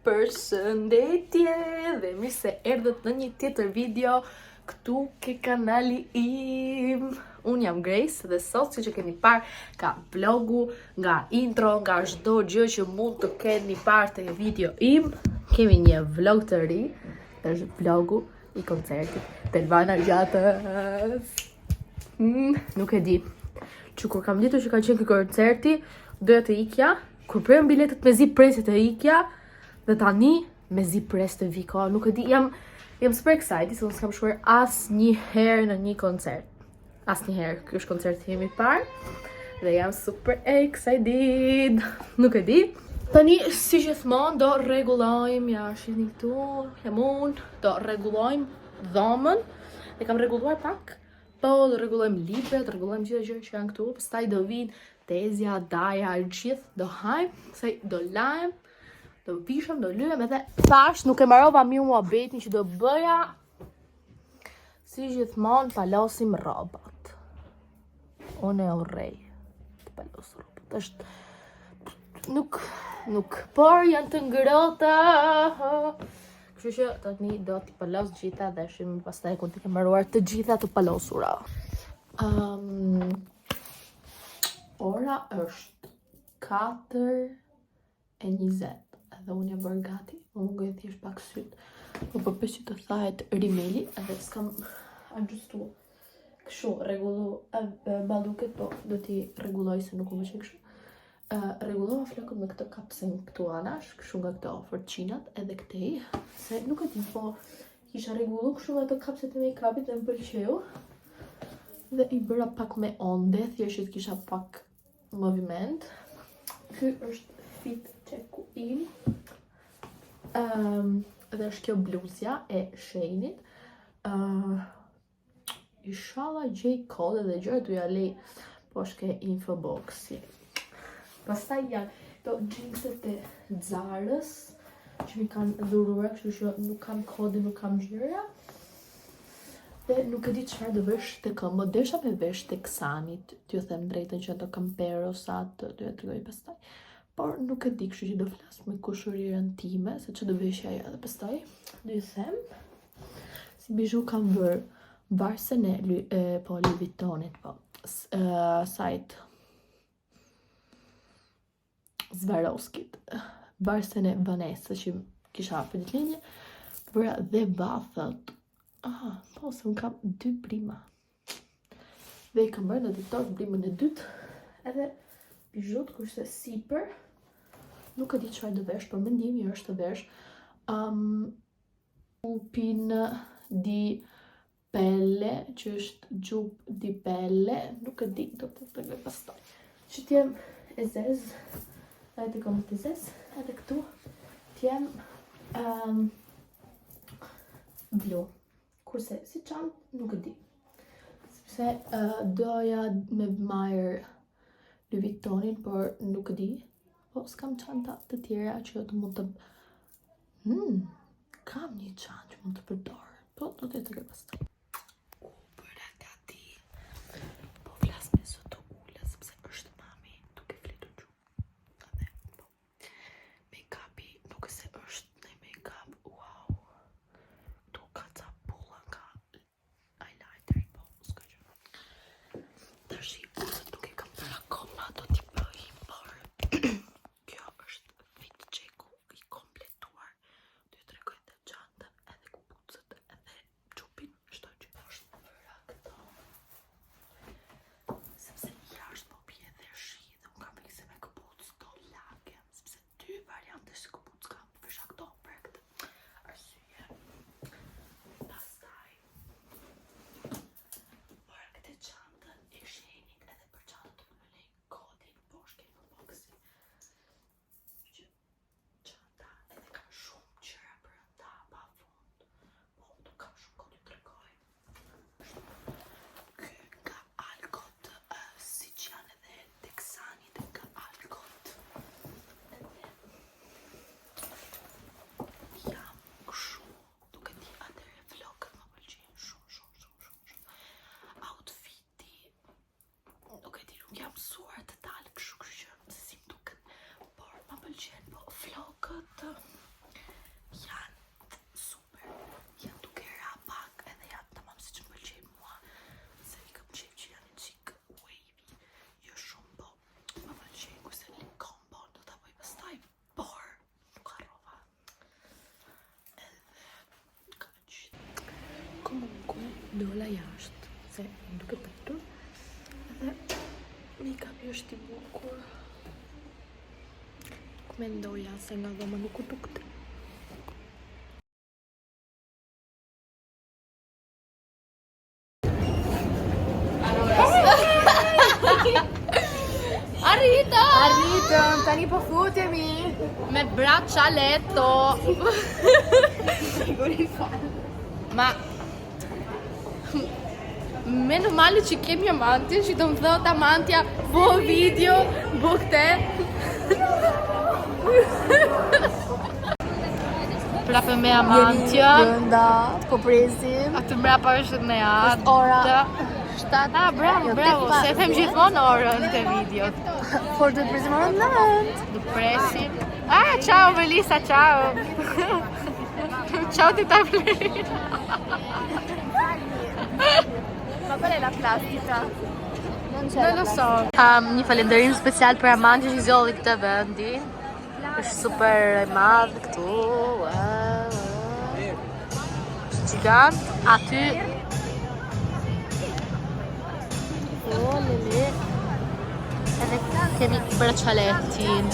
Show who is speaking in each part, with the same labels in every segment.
Speaker 1: Përshëndetje dhe mirë se erdhët në një tjetër video këtu ke kanali im. Unë jam Grace dhe sot, si që keni parë, ka vlogu nga intro, nga çdo gjë që mund të keni parë te video im. Kemi një vlog të ri, është vlogu i koncertit të Elvana Gjatës. Nuk e di që kur kam ditur që ka qenë ky koncerti, doja të ikja, kur prem biletet me zi presit të ikja. Dhe tani me zi pres të viko, nuk e di, jam super excited, se unë s'kam shkuar asnjëherë në një koncert. Asnjëherë, ky është koncerti im i parë dhe jam super excited. Nuk e di. Tani, si gjithmonë, do rregullojmë, ja shihni këtu, jam unë, do rregullojmë dhomën. E kam rregulluar pak, po do rregullojmë libret, do rregullojmë gjithë gjërat që janë këtu, pastaj do vinë Tezja, Daja, gjithë do hajmë, pastaj do lajmë. Do pishëm, do lyhem edhe thash nuk e marrova mirë muhabetin që do bëja. Si gjithmonë palosim rrobat. Unë e urrej të palos rrobat. Është nuk por janë të ngrohta. Kështu që tani do t'i palos gjitha dhe shim pastaj kur t'i kem mbaruar të gjitha të palosura. Ora është 4:20. Dhe unë jam bërë gati, më gëjë thjesht pak syt, po përpes që të thahet rimeli, edhe s'kam adjustu kështu, rregullu balluket, po do t'i rregulloj se nuk më qenë kështu. Rregullova flokët me këtë kapsen këtu anash, kështu nga këto forçinat, edhe këtej, se nuk e di, po kisha rregullu kështu nga këto kapset e make-upit dhe më pëlqeu. Dhe i bëra pak me onde, thjesht që kisha pak moviment. Ky është fit check-u im. Dhe është kjo bluzja e shenjit. Inshallah gjej kode dhe gjëra do ja lej poshtë infoboxi. Pastaj janë këto jeanset e Zarës që mi kanë dhuruar, kështu që nuk kam kode, nuk kam gjëra. Dhe nuk e di çfarë do vesh te këmbë. Desha me vesh tek Sanit, t'ju them drejtën që ato kamperosat do ja tregoj pastaj. Por nuk e di, kështu që do flas me kushurirën time se që do veshja ajo dhe pastaj do ju them. Si bizhu kam vër varsën e Louis Vuittonit, po sajt Swarovskit, varsën e Vanessa që kisha për ditëlindje, vëra dhe bathët. Po se unë kam 2 prima. Dhe i kam bërë në ditor brimën e dytë, edhe bizhut kurse sipër nuk e di çfarë do vesh, por mendimi është të vesh gjupin di pelle, që është gjup di pelle, nuk e di, do të tregoj pastaj. Që t'jem e zez, edhe të komët e zez, edhe këtu t'jem blu. Kurse si çantë nuk e di. Sepse doja me marr Louis Vuittonin, por nuk e di. Po s'kam çanta të tjera që të mund të... kam një çantë që mund të përdor. Po do të tregoj pastaj. Bëra gati. Po flas me zot të ulë, sepse është mami duke fletur gjuhë. Edhe po. Make-upi nuk e se është në make-up. Wow. Tu ka ca pulla, ka highlighter, po s'ka gjë. Tash duke kam për akoma do t'i bëj, por kjo është fit check-u i kompletuar. Do ju tregoj të çantën, edhe këpucët, edhe xhupin, çdo gjë. Është bëra këto. Sepse jashtë po bie dhe shi dhe unë kam fikse me këpucë do lagem, sepse 2 variante si këpucë kam, vesha këto për këtë arsye. Pastaj për këtë çantën e shenjit, edhe për çantën do më lej kodin poshtë infoboxi. Që çanta edhe ka shumë gjëra brenda pa fund. Po nuk kam shumë kohë t'ju tregoj. Ky nga Alcott, siç janë edhe tek Sanit nga Alcott. Jam kështu, duke di atëre vlogët më pëlqejnë shumë. Outfiti, nuk e di, nuk jam mësuar të dalë kështu që se si m'duket, por më pëlqen, po vlogët dola jashtë, se më duke pritur. Dhe make-upi është i bukur. Mendoja se nga dhoma nuk u dukte. Arritëm, tani po futemi me braccialetto. Ma meno male që kemi Amantia, që do më thot Amantia, bo video, bo këte. Prape me Amantia.
Speaker 2: Jemi brenda, po presim.
Speaker 1: Atë mrapa është në jatë.
Speaker 2: Ora 7.
Speaker 1: Ah, bravo, bravo, se them gjithmonë orën të videot.
Speaker 2: Por do të presim orën 9.
Speaker 1: Do presim. Ah, ciao Melissa, ciao. Ciao tita Melissa.
Speaker 2: Ma qual è la plastica?
Speaker 1: Non lo so.
Speaker 2: Një falënderim special për Amantia që zgjodhi këtë vendin. Është super e madh këtu. Është gigant. Aty lele. Edhe kemi braccialetin.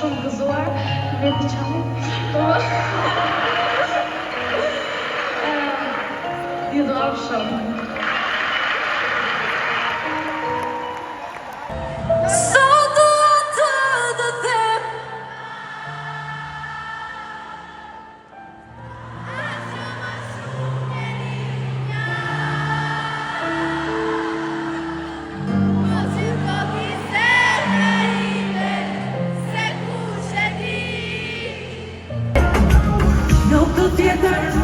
Speaker 3: Shumë gëzuar, vetë qamë. Ju do avë shumë. Sot do atë dhe them. Nuk do tjetër